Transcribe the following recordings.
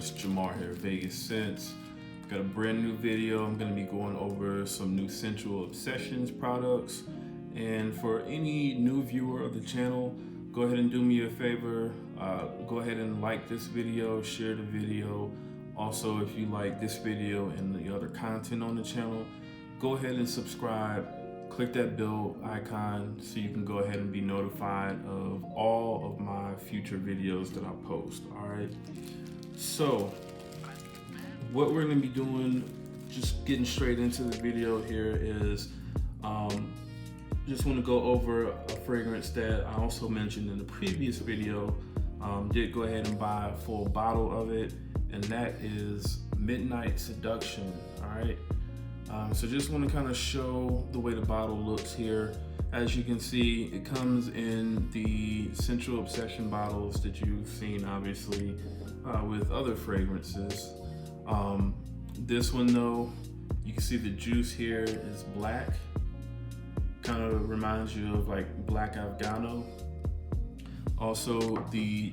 It's Jamar here, Vegas Scents. Got a brand new video. I'm going to be going over some new Scentual Obsessions products. And for any new viewer of the channel, go ahead and do me a favor. Go ahead and like this video, share the video. Also, if you like this video and the other content on the channel, go ahead and subscribe. Click that bell icon so you can go ahead and be notified of all of my future videos that I post. All right. So what we're going to be doing, just getting straight into the video here, is just want to go over a fragrance that I also mentioned in the previous video. Did go ahead and buy a full bottle of it, and that is Midnight Seduction. All right. So just want to kind of show the way the bottle looks here. As you can see, it comes in the Scentual Obsession bottles that you've seen, obviously, with other fragrances. This one, though, you can see the juice here is black. Kind of reminds you of like black Afgano. Also, the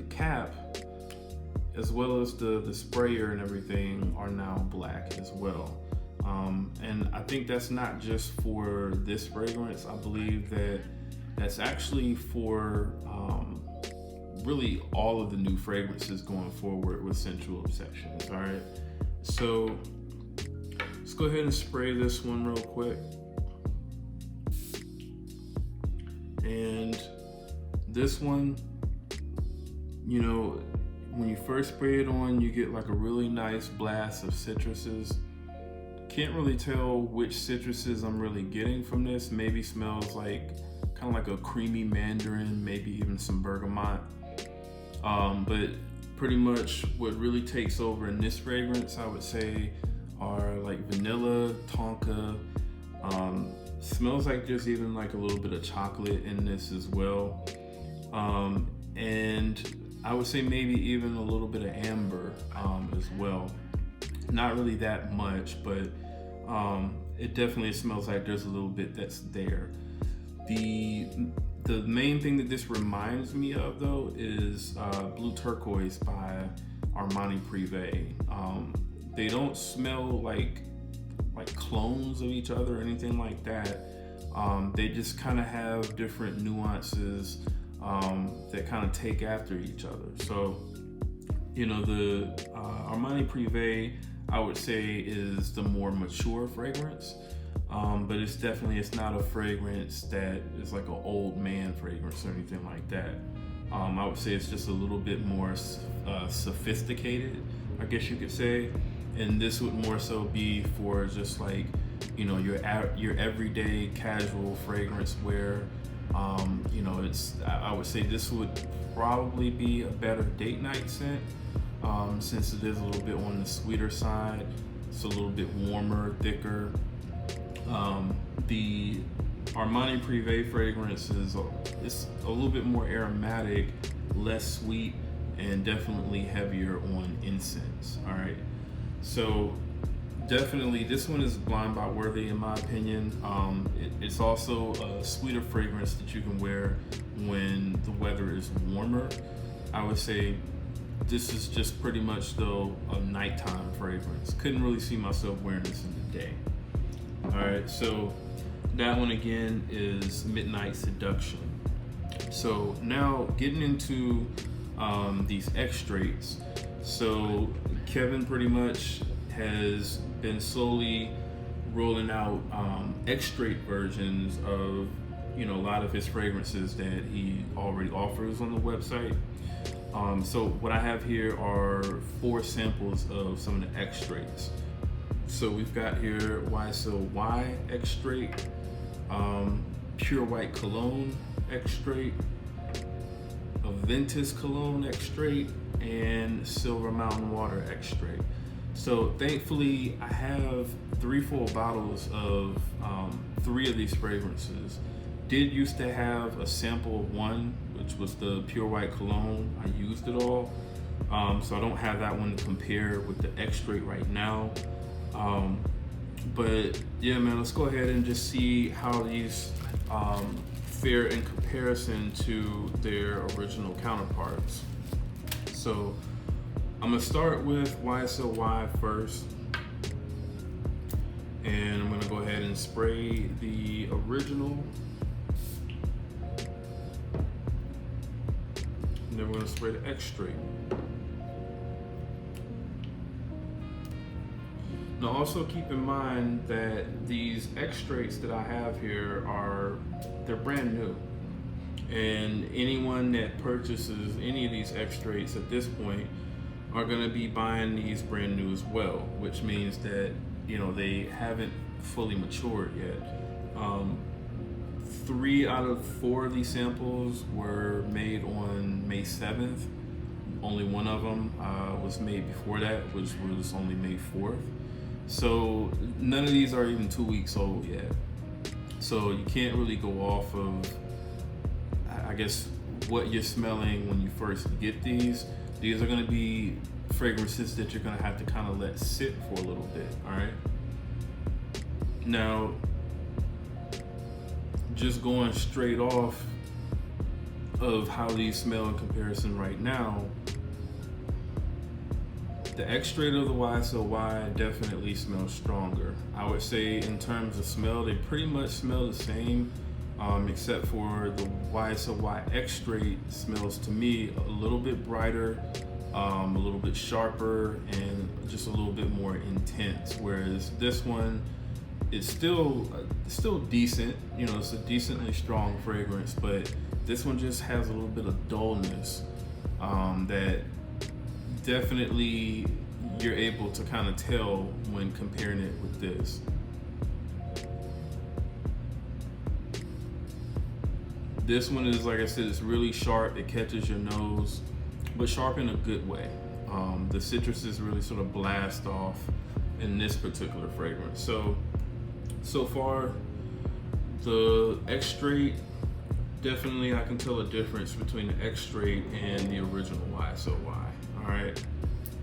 cap, as well as the sprayer and everything, are now black as well. And I think that's not just for this fragrance. I believe that that's actually for really all of the new fragrances going forward with Scentual Obsessions. All right, so let's go ahead and spray this one real quick. And this one, you know, when you first spray it on, you get like a really nice blast of citruses. Can't really tell which citruses I'm really getting from this. Maybe smells like kind of like a creamy mandarin, maybe even some bergamot. But pretty much what really takes over in this fragrance, I would say, are like vanilla, tonka. Smells like there's even like a little bit of chocolate in this as well. And I would say maybe even a little bit of amber as well. Not really that much, but it definitely smells like there's a little bit that's there. The main thing that this reminds me of, though, is Blue Turquoise by Armani Privé. They don't smell like clones of each other or anything like that. They just kind of have different nuances that kind of take after each other. So, you know, the Armani Privé, I would say, is the more mature fragrance, but it's not a fragrance that is like an old man fragrance or anything like that. I would say it's just a little bit more sophisticated, I guess you could say, and this would more so be for just like, you know, your everyday casual fragrance where, you know, I would say this would probably be a better date night scent. Since it is a little bit on the sweeter side, it's a little bit warmer, thicker. The Armani Privé fragrance it's a little bit more aromatic, less sweet, and definitely heavier on incense. All right, so definitely this one is blind buy worthy in my opinion. It's also a sweeter fragrance that you can wear when the weather is warmer. I would say this is just pretty much, though, a nighttime fragrance. Couldn't really see myself wearing this in the day. All right, so that one again is Midnight Seduction. So now getting into these extracts. So Kevin pretty much has been slowly rolling out extract versions of, you know, a lot of his fragrances that he already offers on the website. So what I have here are 4 samples of some of the extracts. So we've got here YSL extract, Pure White Cologne extract, Aventis Cologne extract, and Silver Mountain Water extract. So thankfully I have 3 full bottles of 3 of these fragrances. Did used to have a sample of one, which was the Pure White Cologne. I used it all, so I don't have that one to compare with the extract right now. But yeah, man, let's go ahead and just see how these fare in comparison to their original counterparts. So I'm gonna start with YSLY first. And I'm gonna go ahead and spray the original. And then we're gonna spray the X-Straight. Now also keep in mind that these X-Straights that I have here they're brand new. And anyone that purchases any of these X-Straights at this point are gonna be buying these brand new as well, which means that, you know, they haven't fully matured yet. 3 out of 4 of these samples were made on May 7th. Only one of them was made before that, which was only May 4th. So none of these are even 2 weeks old yet. So you can't really go off of, I guess, what you're smelling when you first get these. These are gonna be fragrances that you're gonna have to kind of let sit for a little bit, all right? Now, just going straight off of how these smell in comparison right now, the X-Straight of the YSLY definitely smells stronger. I would say in terms of smell, they pretty much smell the same, except for the YSLY X-Straight smells to me a little bit brighter, a little bit sharper, and just a little bit more intense. Whereas this one is still decent. You know, it's a decently strong fragrance, but this one just has a little bit of dullness that definitely you're able to kind of tell when comparing it with this. This one is, like I said, it's really sharp. It catches your nose, but sharp in a good way. The citruses really sort of blast off in this particular fragrance. So far, the X-Straight, definitely I can tell a difference between the X-Straight and the original YSLY. All right.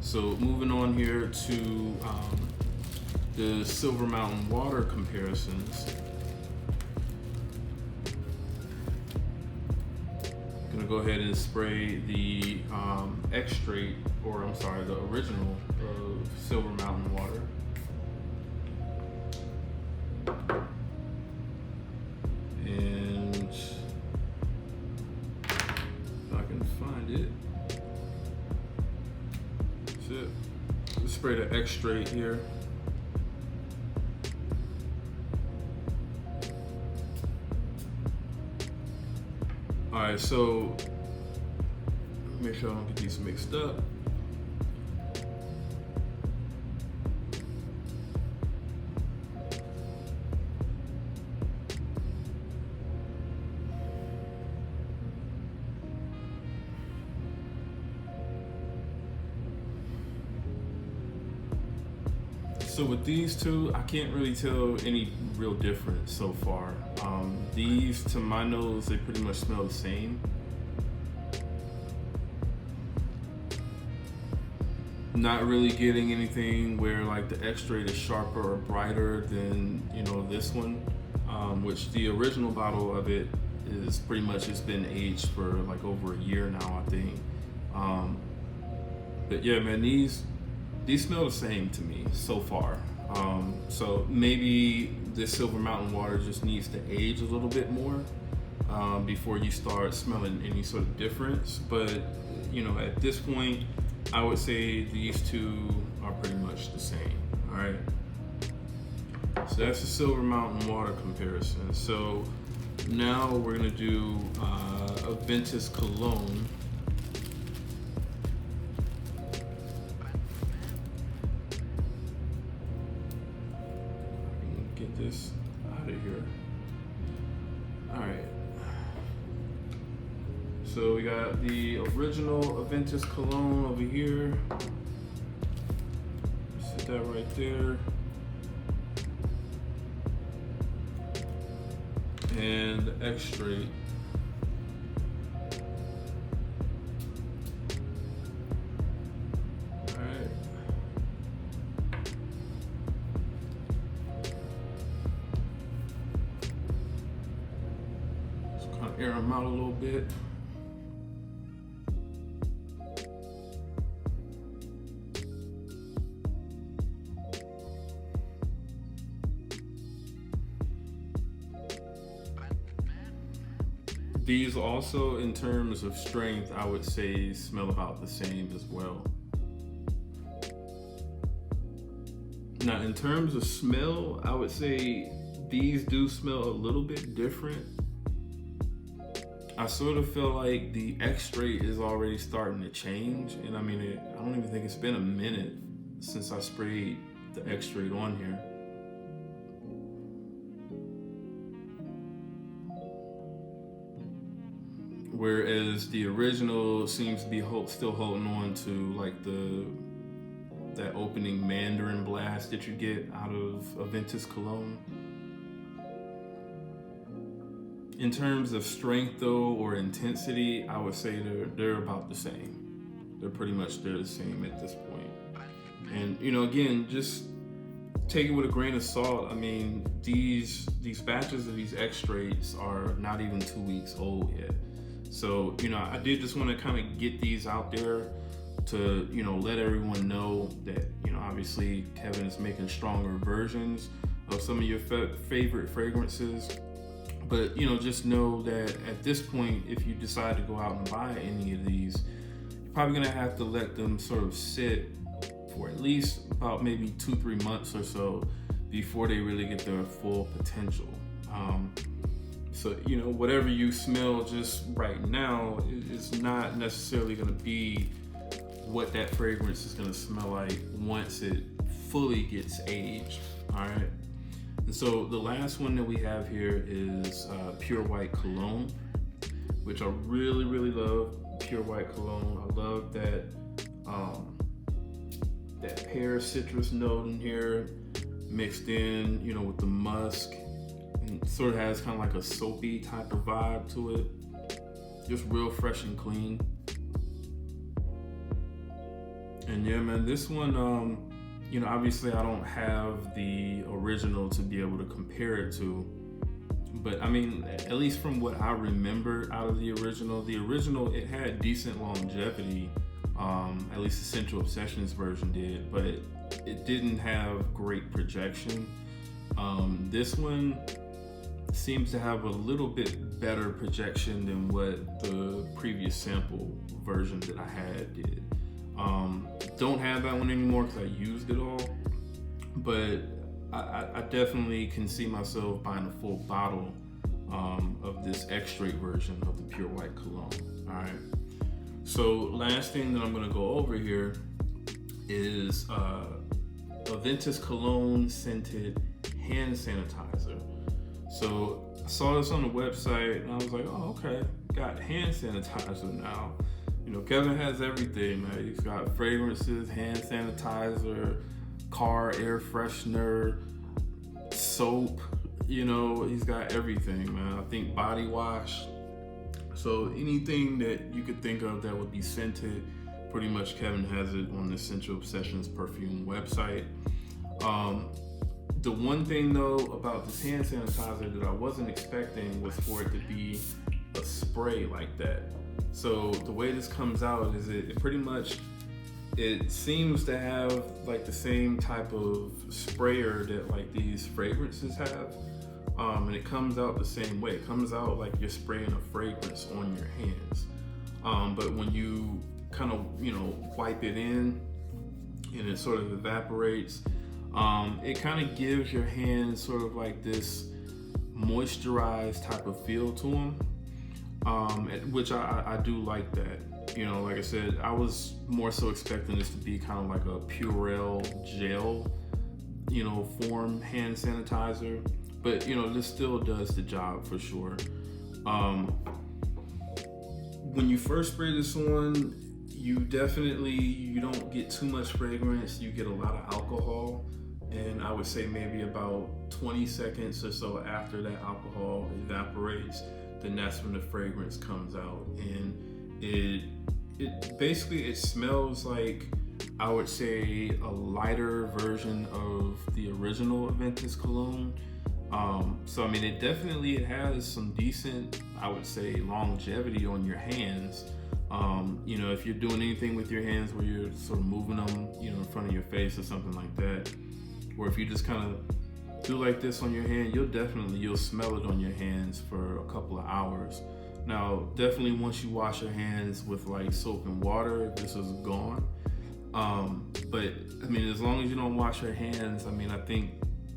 So moving on here to the Silver Mountain Water comparisons. Gonna go ahead and spray the X-Straight, or I'm sorry, the original Silver Mountain Water. And if I can find it, that's it. Let's spray the X-Straight here. All right, so make sure I don't get these mixed up. So with these two, I can't really tell any real difference so far. These, to my nose, they pretty much smell the same. Not really getting anything where like the X-Straight is sharper or brighter than, you know, this one, which the original bottle of it is pretty much, it's been aged for like over a year now, I think. But yeah, man, these smell the same to me so far. So maybe this Silver Mountain Water just needs to age a little bit more before you start smelling any sort of difference. But, you know, at this point, I would say these two are pretty much the same, all right? So that's the Silver Mountain Water comparison. So now we're gonna do Aventis Cologne. Get this out of here. All right. So we got the original Aventis Cologne over here. Set that right there. And the X-Straight. Air them out a little bit. These also, in terms of strength, I would say smell about the same as well. Now, in terms of smell, I would say these do smell a little bit different. I sort of feel like the X-Straight is already starting to change, and I mean, I don't even think it's been a minute since I sprayed the X-Straight on here. Whereas the original seems to be still holding on to like that opening Mandarin blast that you get out of Aventis Cologne. In terms of strength though, or intensity, I would say they're about the same. They're the same at this point. And you know, again, just take it with a grain of salt. I mean, these batches of these X-Straights are not even 2 weeks old yet. So, you know, I did just want to kind of get these out there to, you know, let everyone know that, you know, obviously Kevin is making stronger versions of some of your favorite fragrances. But, you know, just know that at this point, if you decide to go out and buy any of these, you're probably going to have to let them sort of sit for at least about maybe 2-3 months or so before they really get their full potential. So, you know, whatever you smell just right now is not necessarily going to be what that fragrance is going to smell like once it fully gets aged. All right. And so the last one that we have here is Pure White Cologne, which I really, really love. Pure White Cologne. I love that that pear citrus note in here mixed in, you know, with the musk. And it sort of has kind of like a soapy type of vibe to it. Just real fresh and clean. And yeah, man, this one, you know, obviously I don't have the original to be able to compare it to. But I mean, at least from what I remember out of the original, it had decent longevity. At least the Scentual Obsessions version did, but it didn't have great projection. This one seems to have a little bit better projection than what the previous sample version that I had did. Don't have that one anymore because I used it all, but I definitely can see myself buying a full bottle of this X-Straight version of the Pure White Cologne. All right. So last thing that I'm gonna go over here is Aventis Cologne scented hand sanitizer. So I saw this on the website and I was like, oh, okay, got hand sanitizer now. You know, Kevin has everything, man. He's got fragrances, hand sanitizer, car air freshener, soap, you know, he's got everything, man. I think body wash. So anything that you could think of that would be scented, pretty much Kevin has it on the Scentual Obsessions perfume website. The one thing though about this hand sanitizer that I wasn't expecting was for it to be a spray like that. So the way this comes out is it pretty much, it seems to have like the same type of sprayer that like these fragrances have. And it comes out the same way. It comes out like you're spraying a fragrance on your hands. But when you kind of, you know, wipe it in and it sort of evaporates, it kind of gives your hands sort of like this moisturized type of feel to them, which I do like that. You know, like I said, I was more so expecting this to be kind of like a Purell gel, you know, form hand sanitizer. But, you know, this still does the job for sure. When you first spray this on, you don't get too much fragrance. You get a lot of alcohol. And I would say maybe about 20 seconds or so after that alcohol evaporates, then that's when the fragrance comes out. And it basically, it smells like, I would say, a lighter version of the original Aventis Cologne. So I mean, it has some decent, I would say, longevity on your hands. You know, if you're doing anything with your hands where you're sort of moving them, you know, in front of your face or something like that, or if you just kind of do like this on your hand, you'll smell it on your hands for a couple of hours. Now, definitely once you wash your hands with like soap and water, this is gone. But I mean, as long as you don't wash your hands, I mean, I think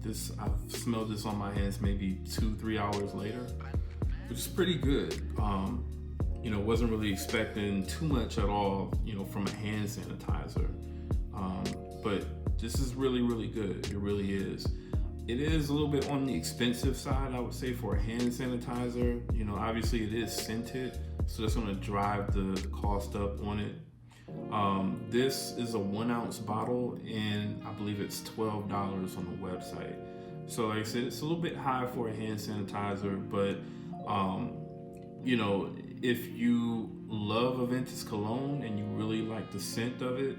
I've smelled this on my hands maybe 2-3 hours later, which is pretty good. Wasn't really expecting too much at all, from a hand sanitizer. But this is really, really good. It really is. It is a little bit on the expensive side, I would say, for a hand sanitizer. Obviously it is scented, so that's gonna drive the cost up on it. This is a 1 ounce bottle, and I believe it's $12 on the website. So like I said, it's a little bit high for a hand sanitizer, but if you love Aventis Cologne and you really like the scent of it,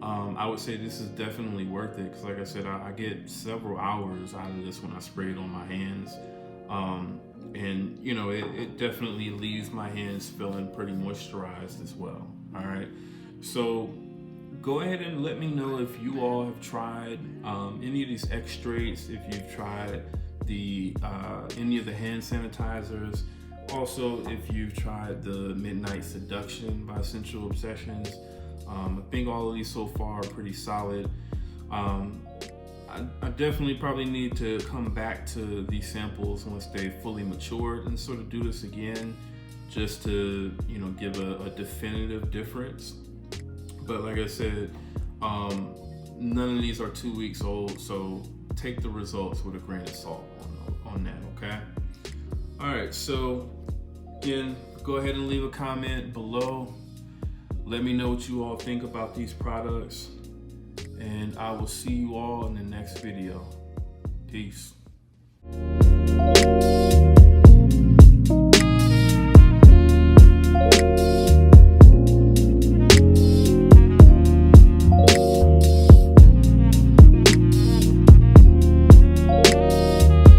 I would say this is definitely worth it, because like I said, I get several hours out of this when I spray it on my hands. And it definitely leaves my hands feeling pretty moisturized as well. All right, so go ahead and let me know if you all have tried any of these extracts, if you've tried any of the hand sanitizers. Also, if you've tried the Midnight Seduction by Scentual Obsessions. I think all of these so far are pretty solid. I definitely probably need to come back to these samples once they fully matured and sort of do this again, just to give a definitive difference. But like I said, none of these are 2 weeks old, so take the results with a grain of salt on that, okay? All right, so again, go ahead and leave a comment below. Let me know what you all think about these products, and I will see you all in the next video. Peace.